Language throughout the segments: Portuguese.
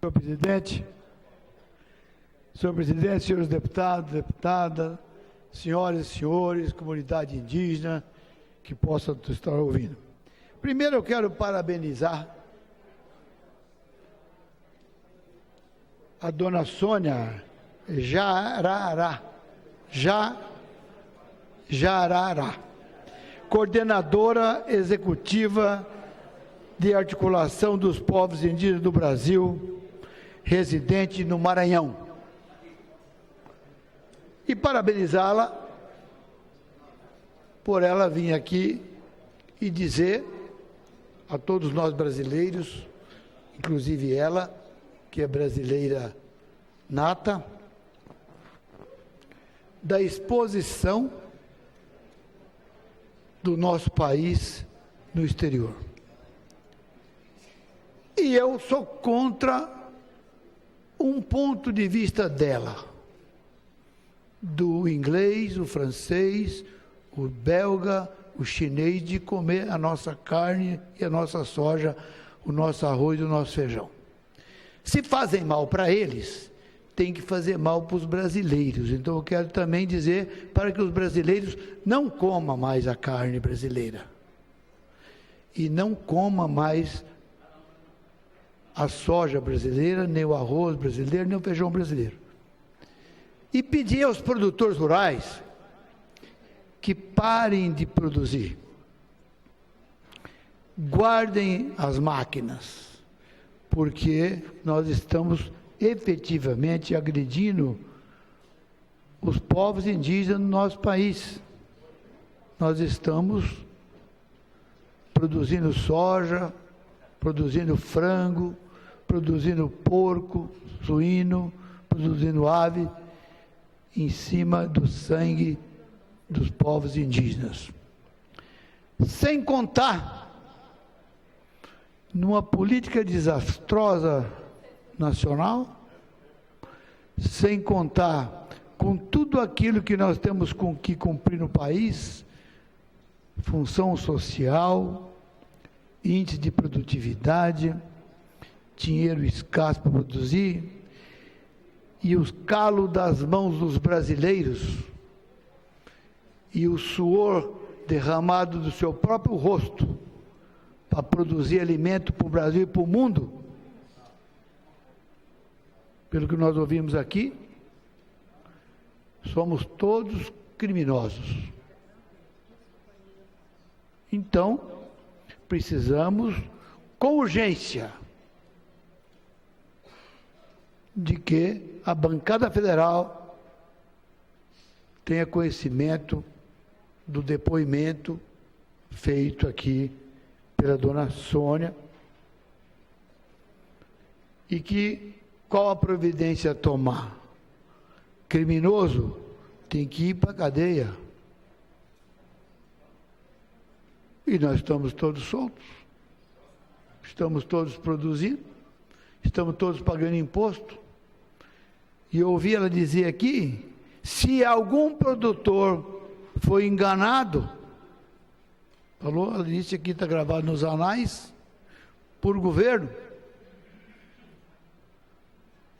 Senhor presidente, senhores deputados, deputadas, senhoras e senhores, comunidade indígena que possam estar ouvindo. Primeiro eu quero parabenizar a dona Sônia Jarará, coordenadora executiva de articulação dos povos indígenas do Brasil, residente no Maranhão. E parabenizá-la por ela vir aqui e dizer a todos nós brasileiros, inclusive ela, que é brasileira nata, da exposição do nosso país no exterior. E eu sou contra um ponto de vista dela, do inglês, o francês, o belga, o chinês, de comer a nossa carne e a nossa soja, o nosso arroz e o nosso feijão. Se fazem mal para eles, tem que fazer mal para os brasileiros. Então eu quero também dizer para que os brasileiros não comam mais a carne brasileira e não comam mais a soja brasileira, nem o arroz brasileiro, nem o feijão brasileiro. E pedir aos produtores rurais que parem de produzir, guardem as máquinas, porque nós estamos efetivamente agredindo os povos indígenas no nosso país. Nós estamos produzindo soja, produzindo frango, produzindo porco, suíno, produzindo ave, em cima do sangue dos povos indígenas. Sem contar numa política desastrosa nacional, sem contar com tudo aquilo que nós temos que cumprir no país, função social, índice de produtividade, dinheiro escasso para produzir, e os calos das mãos dos brasileiros e o suor derramado do seu próprio rosto para produzir alimento para o Brasil e para o mundo, pelo que nós ouvimos aqui, somos todos criminosos. Então, precisamos, com urgência, de que a bancada federal tenha conhecimento do depoimento feito aqui pela dona Sônia e que qual a providência a tomar? Criminoso tem que ir para a cadeia. E nós estamos todos soltos, estamos todos produzindo, estamos todos pagando imposto. E eu ouvi ela dizer aqui, se algum produtor foi enganado, falou, ela disse aqui, está gravado nos anais, por governo,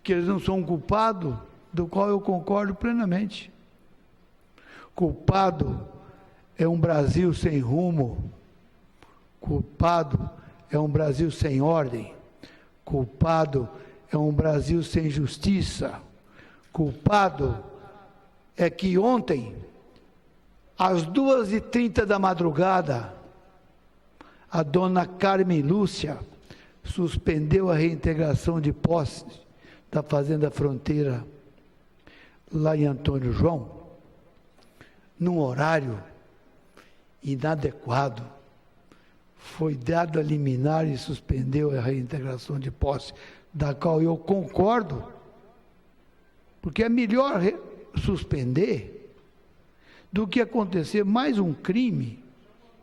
que eles não são culpados, do qual eu concordo plenamente. Culpado é um Brasil sem rumo, culpado é um Brasil sem ordem, culpado é um Brasil sem justiça, culpado é que ontem, às 2h30 da madrugada, a dona Carmen Lúcia suspendeu a reintegração de posses da Fazenda Fronteira, lá em Antônio João, num horário inadequado. Foi dado a liminar e suspendeu a reintegração de posse, da qual eu concordo, porque é melhor suspender do que acontecer mais um crime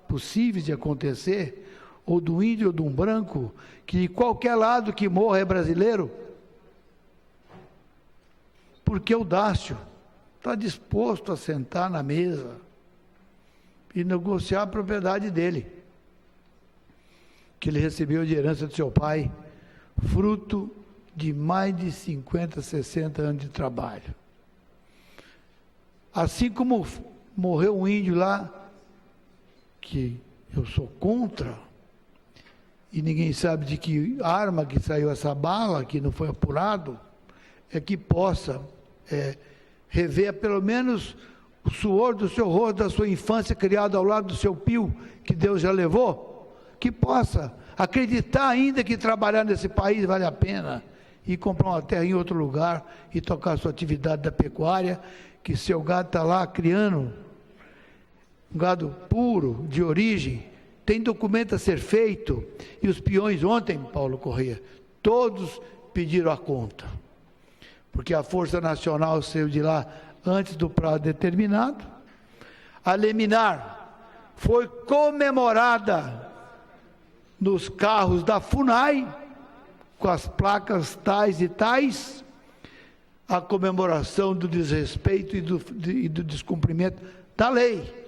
possível de acontecer, ou do índio ou de um branco, que de qualquer lado que morra é brasileiro, porque o Dácio está disposto a sentar na mesa e negociar a propriedade dele, que ele recebeu de herança do seu pai, fruto de mais de 50, 60 anos de trabalho. Assim como morreu um índio lá, que eu sou contra, e ninguém sabe de que arma que saiu essa bala, que não foi apurado, é que possa rever pelo menos o suor do seu rosto, da sua infância, criado ao lado do seu pio, que Deus já levou, que possa acreditar ainda que trabalhar nesse país vale a pena, e comprar uma terra em outro lugar, e tocar a sua atividade da pecuária, que seu gado está lá criando, um gado puro, de origem, tem documento a ser feito, e os peões ontem, Paulo Corrêa, todos pediram a conta, porque a Força Nacional saiu de lá antes do prazo determinado, a liminar foi comemorada nos carros da FUNAI, com as placas tais e tais, a comemoração do desrespeito e do descumprimento da lei.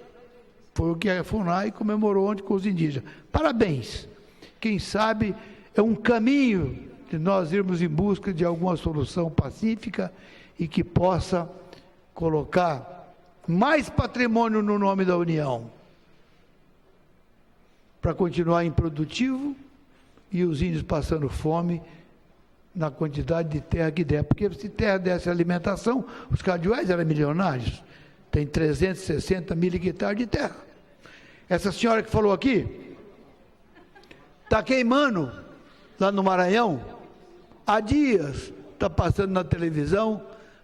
Foi o que a FUNAI comemorou ontem com os indígenas. Parabéns! Quem sabe é um caminho de nós irmos em busca de alguma solução pacífica e que possa colocar mais patrimônio no nome da União, para continuar improdutivo e os índios passando fome na quantidade de terra que der. Porque se terra desse alimentação, os cajués eram milionários. Tem 360 mil hectares de terra. Essa senhora que falou aqui, está queimando lá no Maranhão, há dias está passando na televisão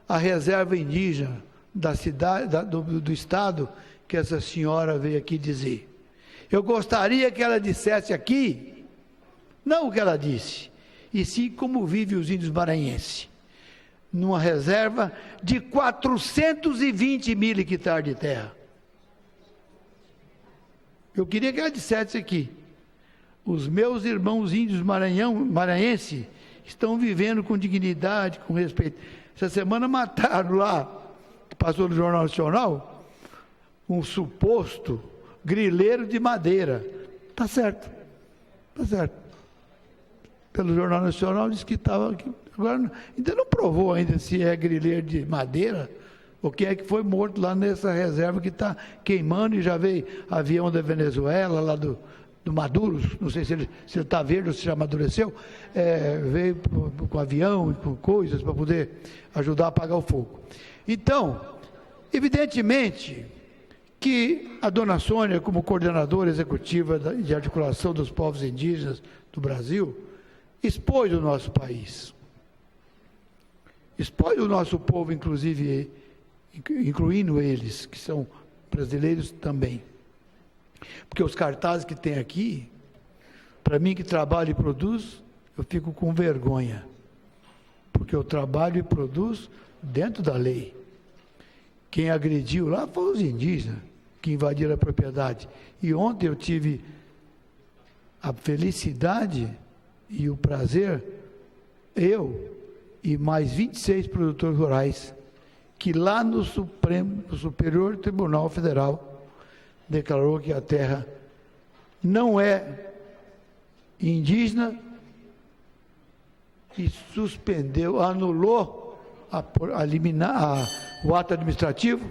a reserva indígena da cidade, do estado, que essa senhora veio aqui dizer. Eu gostaria que ela dissesse aqui, não o que ela disse, e sim como vivem os índios maranhenses, numa reserva de 420 mil hectares de terra. Eu queria que ela dissesse aqui, os meus irmãos índios maranhenses estão vivendo com dignidade, com respeito. Essa semana mataram lá, passou no Jornal Nacional, um suposto grileiro de madeira. Está certo, está certo. Pelo Jornal Nacional disse que estava... Agora, ainda não provou ainda se é grileiro de madeira ou quem é que foi morto lá nessa reserva que está queimando, e já veio avião da Venezuela, lá do Maduro, não sei se ele está verde ou se já amadureceu, veio com avião e com coisas para poder ajudar a apagar o fogo. Então, evidentemente que a dona Sônia, como coordenadora executiva de articulação dos povos indígenas do Brasil, expôs o nosso país. Expõe o nosso povo, inclusive, incluindo eles, que são brasileiros também. Porque os cartazes que tem aqui, para mim que trabalho e produzo, eu fico com vergonha. Porque eu trabalho e produzo dentro da lei. Quem agrediu lá foram os indígenas, que invadiram a propriedade. E ontem eu tive a felicidade e o prazer, eu e mais 26 produtores rurais, que lá no Superior Tribunal Federal declarou que a terra não é indígena e suspendeu, anulou o ato administrativo.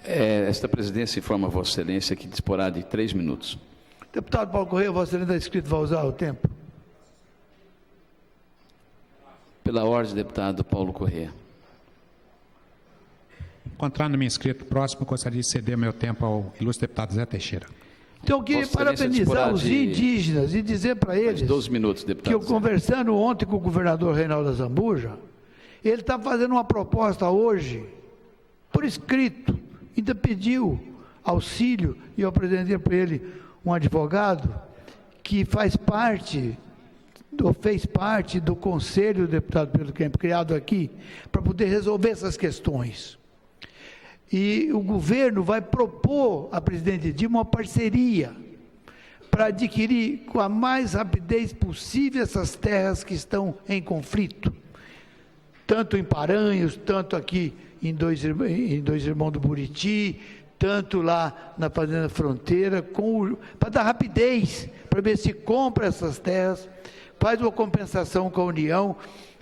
Esta presidência informa a Vossa Excelência que disporá de 3 minutos. Deputado Paulo Corrêa, Vossa Excelência está escrito, vai usar o tempo? Pela ordem, deputado Paulo Corrêa. Encontrando-me inscrito próximo, gostaria de ceder meu tempo ao ilustre deputado Zé Teixeira. Então, eu queria parabenizar os indígenas e dizer para eles 12 minutos, deputado que eu, conversando ontem com o governador Reinaldo Azambuja, ele está fazendo uma proposta hoje, por escrito, ainda pediu auxílio, e eu apresentei para ele um advogado que fez parte do Conselho do Deputado Pedro Kemp, criado aqui, para poder resolver essas questões. E o governo vai propor à presidente Dilma uma parceria para adquirir com a mais rapidez possível essas terras que estão em conflito, tanto em Paranhos, tanto aqui em Dois Irmãos do Buriti, tanto lá na Fazenda Fronteira, para dar rapidez, para ver se compra essas terras, faz uma compensação com a União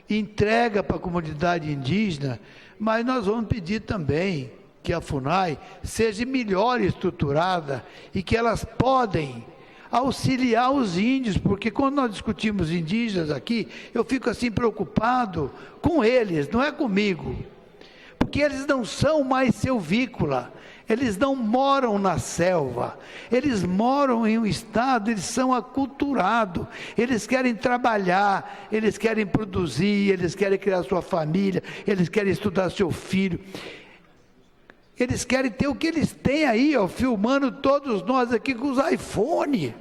entrega para a comunidade indígena, mas nós vamos pedir também que a FUNAI seja melhor estruturada e que elas podem auxiliar os índios, porque quando nós discutimos indígenas aqui, eu fico assim preocupado com eles, não é comigo, porque eles não são mais selvícola, eles não moram na selva, eles moram em um estado, eles são aculturados, eles querem trabalhar, eles querem produzir, eles querem criar sua família, eles querem estudar seu filho, eles querem ter o que eles têm aí, ó, filmando todos nós aqui com os iPhone,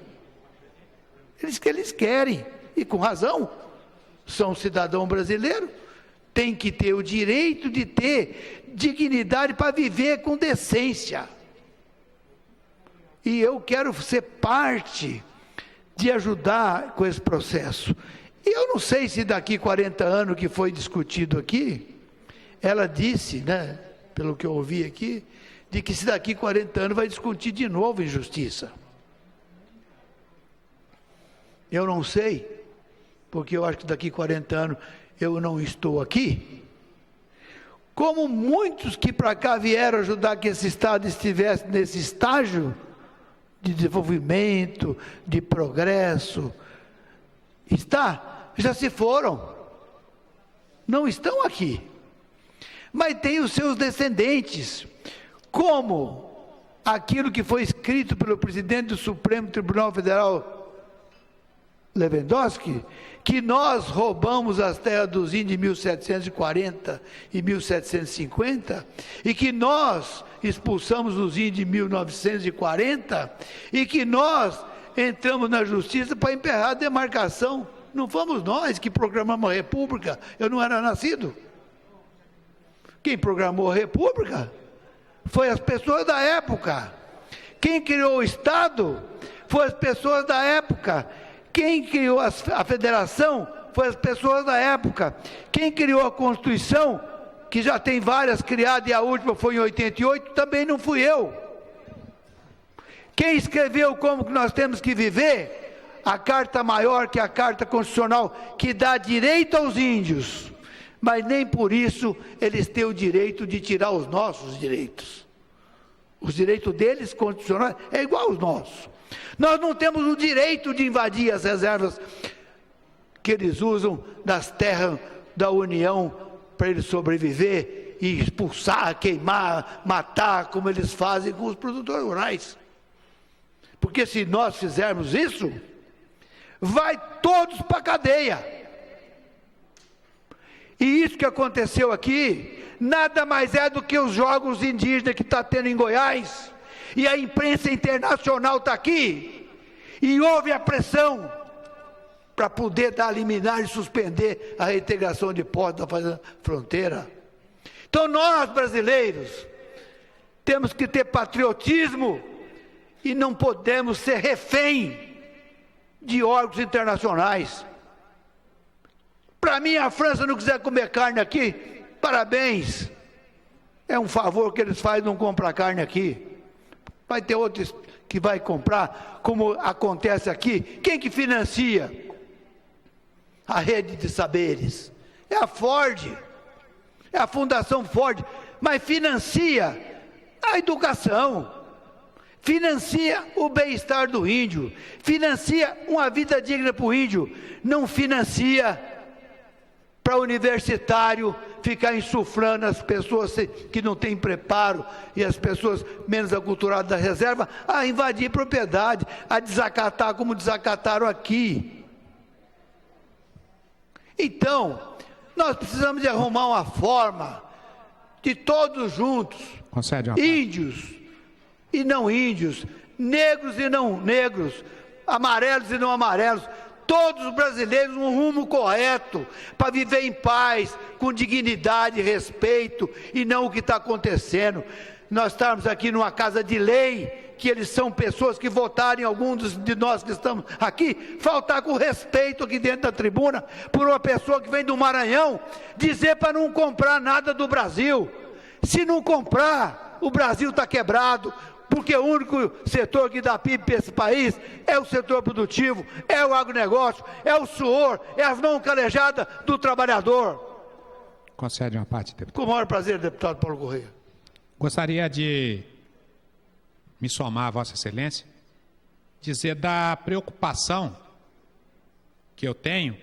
eles querem, e com razão, são cidadão brasileiro, tem que ter o direito de ter dignidade para viver com decência. E eu quero ser parte de ajudar com esse processo. E eu não sei se daqui 40 anos que foi discutido aqui, ela disse, né, pelo que eu ouvi aqui, de que se daqui 40 anos vai discutir de novo injustiça. Eu não sei, porque eu acho que daqui 40 anos eu não estou aqui, como muitos que para cá vieram ajudar que esse Estado estivesse nesse estágio de desenvolvimento, de progresso, já se foram, não estão aqui, mas tem os seus descendentes, como aquilo que foi escrito pelo presidente do Supremo Tribunal Federal, Lewandowski, que nós roubamos as terras dos índios em 1740 e 1750, e que nós expulsamos os índios em 1940, e que nós entramos na justiça para emperrar a demarcação. Não fomos nós que programamos a República, eu não era nascido. Quem programou a República foi as pessoas da época. Quem criou o Estado foi as pessoas da época. Quem criou a federação foi as pessoas da época. Quem criou a Constituição, que já tem várias criadas e a última foi em 88, também não fui eu. Quem escreveu como que nós temos que viver, a Carta Maior, que é a Carta Constitucional, que dá direito aos índios, mas nem por isso eles têm o direito de tirar os nossos direitos. Os direitos deles, constitucionais, é igual aos nossos. Nós não temos o direito de invadir as reservas que eles usam das terras da União para eles sobreviver e expulsar, queimar, matar, como eles fazem com os produtores rurais. Porque se nós fizermos isso, vai todos para a cadeia. E isso que aconteceu aqui, nada mais é do que os jogos indígenas que está tendo em Goiás, e a imprensa internacional está aqui, e houve a pressão para poder dar liminar e suspender a reintegração de posse da fronteira. Então nós, brasileiros, temos que ter patriotismo e não podemos ser refém de órgãos internacionais. Para mim, a França não quiser comer carne aqui, parabéns, é um favor que eles fazem, não comprar carne aqui. Vai ter outros que vai comprar, como acontece aqui. Quem que financia a rede de saberes? É a Ford, é a Fundação Ford, mas financia a educação, financia o bem-estar do índio, financia uma vida digna para o índio, não financia para universitário ficar insuflando as pessoas que não têm preparo e as pessoas menos aculturadas da reserva a invadir propriedade, a desacatar como desacataram aqui. Então, nós precisamos de arrumar uma forma de todos juntos, índios e não índios, negros e não negros, amarelos e não amarelos, todos os brasileiros um rumo correto, para viver em paz, com dignidade e respeito, e não o que está acontecendo. Nós estamos aqui numa casa de lei, que eles são pessoas que votaram, alguns de nós que estamos aqui, faltar com respeito aqui dentro da tribuna, por uma pessoa que vem do Maranhão, dizer para não comprar nada do Brasil. Se não comprar, o Brasil está quebrado, porque o único setor que dá PIB para esse país é o setor produtivo, é o agronegócio, é o suor, é as mãos calejadas do trabalhador. Concede uma parte, deputado. Com o maior prazer, deputado Paulo Corrêa. Gostaria de me somar a Vossa Excelência, dizer da preocupação que eu tenho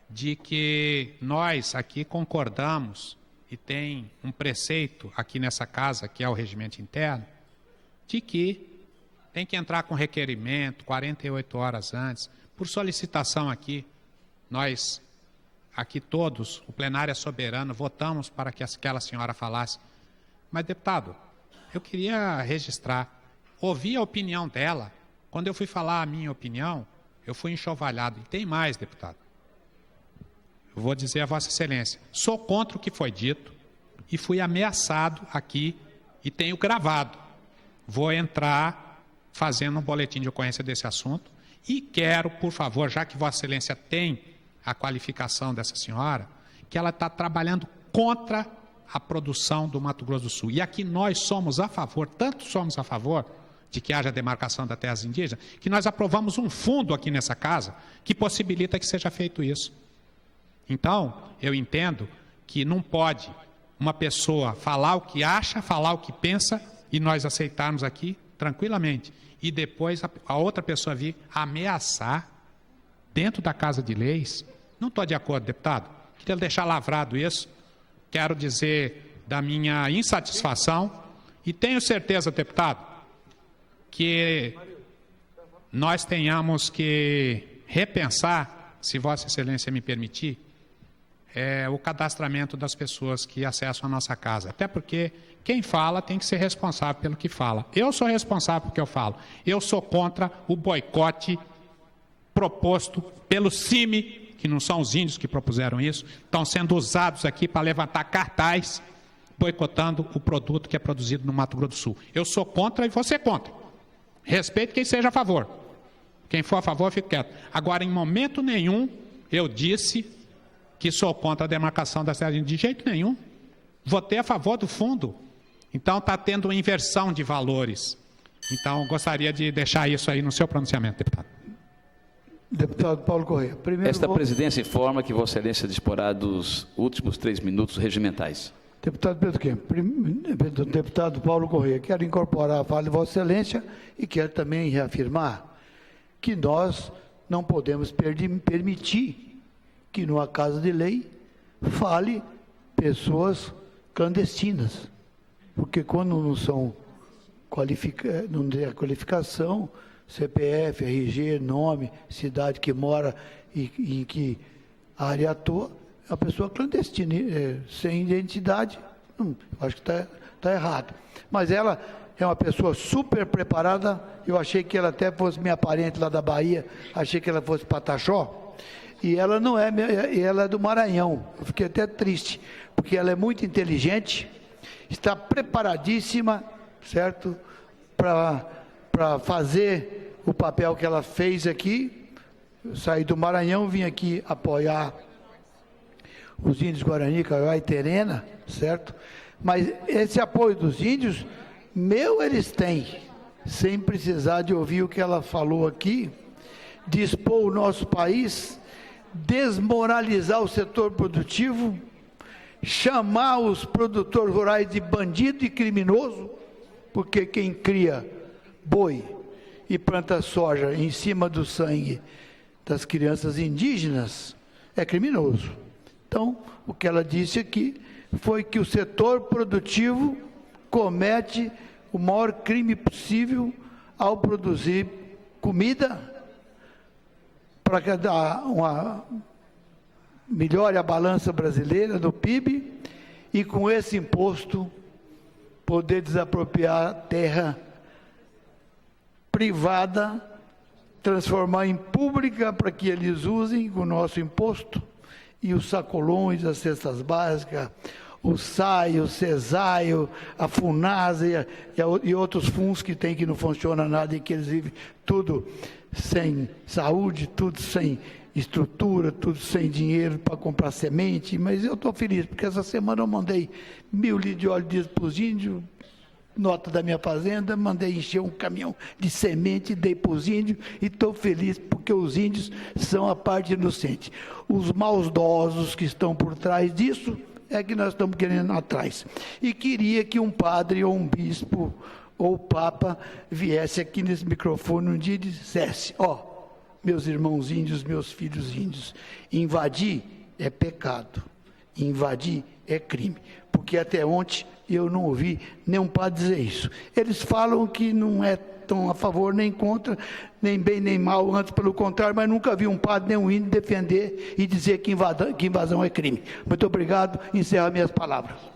de que nós aqui concordamos e tem um preceito aqui nessa casa, que é o regimento interno, de que tem que entrar com requerimento 48 horas antes, por solicitação aqui, nós, aqui todos, o plenário é soberano, votamos para que aquela senhora falasse. Mas, deputado, eu queria registrar, ouvi a opinião dela, quando eu fui falar a minha opinião, eu fui enxovalhado. E tem mais, deputado. Eu vou dizer a Vossa Excelência, sou contra o que foi dito e fui ameaçado aqui e tenho gravado. Vou entrar fazendo um boletim de ocorrência desse assunto e quero, por favor, já que Vossa Excelência tem a qualificação dessa senhora, que ela está trabalhando contra a produção do Mato Grosso do Sul. E aqui nós somos a favor, tanto somos a favor de que haja demarcação das terras indígenas, que nós aprovamos um fundo aqui nessa casa que possibilita que seja feito isso. Então, eu entendo que não pode uma pessoa falar o que acha, falar o que pensa e nós aceitarmos aqui tranquilamente. E depois a outra pessoa vir ameaçar dentro da Casa de Leis. Não estou de acordo, deputado. Queria deixar lavrado isso. Quero dizer da minha insatisfação e tenho certeza, deputado, que nós tenhamos que repensar, se Vossa Excelência me permitir, o cadastramento das pessoas que acessam a nossa casa. Até porque quem fala tem que ser responsável pelo que fala. Eu sou responsável pelo que eu falo. Eu sou contra o boicote proposto pelo CIMI, que não são os índios que propuseram isso, estão sendo usados aqui para levantar cartaz, boicotando o produto que é produzido no Mato Grosso do Sul. Eu sou contra e você é contra. Respeito quem seja a favor. Quem for a favor, fique quieto. Agora, em momento nenhum, eu disse que sou contra a demarcação das terras de jeito nenhum. Votei a favor do fundo. Então, está tendo uma inversão de valores. Então, gostaria de deixar isso aí no seu pronunciamento, deputado. Deputado Paulo Corrêa. Esta presidência informa que Vossa Excelência disporá dos últimos 3 minutos regimentais. Deputado Pedro Kempfer, deputado Paulo Corrêa, quero incorporar a fala de Vossa Excelência e quero também reafirmar que nós não podemos permitir que numa casa de lei fale pessoas clandestinas, porque quando não são não tem a qualificação, CPF, RG, nome, cidade que mora e em que área atua, a pessoa clandestina, sem identidade, acho que está errado. Mas ela é uma pessoa super preparada, eu achei que ela até fosse minha parente lá da Bahia, achei que ela fosse Pataxó, e ela não é, ela é do Maranhão. Eu fiquei até triste, porque ela é muito inteligente, está preparadíssima, certo, para fazer o papel que ela fez aqui. Eu saí do Maranhão, vim aqui apoiar os índios Guarani, Kaiowá e Terena, certo? Mas esse apoio dos índios, eles têm, sem precisar de ouvir o que ela falou aqui, dispor o nosso país, desmoralizar o setor produtivo, chamar os produtores rurais de bandido e criminoso, porque quem cria boi e planta soja em cima do sangue das crianças indígenas é criminoso. Então, o que ela disse aqui foi que o setor produtivo comete o maior crime possível ao produzir comida para que melhore a balança brasileira do PIB e com esse imposto poder desapropriar terra privada, transformar em pública para que eles usem o nosso imposto e os sacolões, as cestas básicas, o SAI, o CESAI, a FUNASA e outros fundos que tem que não funciona nada e que eles vivem tudo sem saúde, tudo sem estrutura, tudo sem dinheiro para comprar semente. Mas eu estou feliz, porque essa semana eu mandei 1.000 litros de óleo diesel para os índios, nota da minha fazenda, mandei encher um caminhão de semente, dei para os índios e estou feliz porque os índios são a parte inocente. Os maldosos que estão por trás disso é que nós estamos querendo atrás. E queria que um padre ou um bispo ou o papa viesse aqui nesse microfone um dia e dissesse: meus irmãos índios, meus filhos índios, invadir é pecado, invadir é crime. Porque até ontem eu não ouvi nenhum padre dizer isso. Eles falam que não é tão a favor nem contra, nem bem nem mal, antes pelo contrário, mas nunca vi um padre nem um índio defender e dizer que invasão é crime. Muito obrigado, encerro minhas palavras.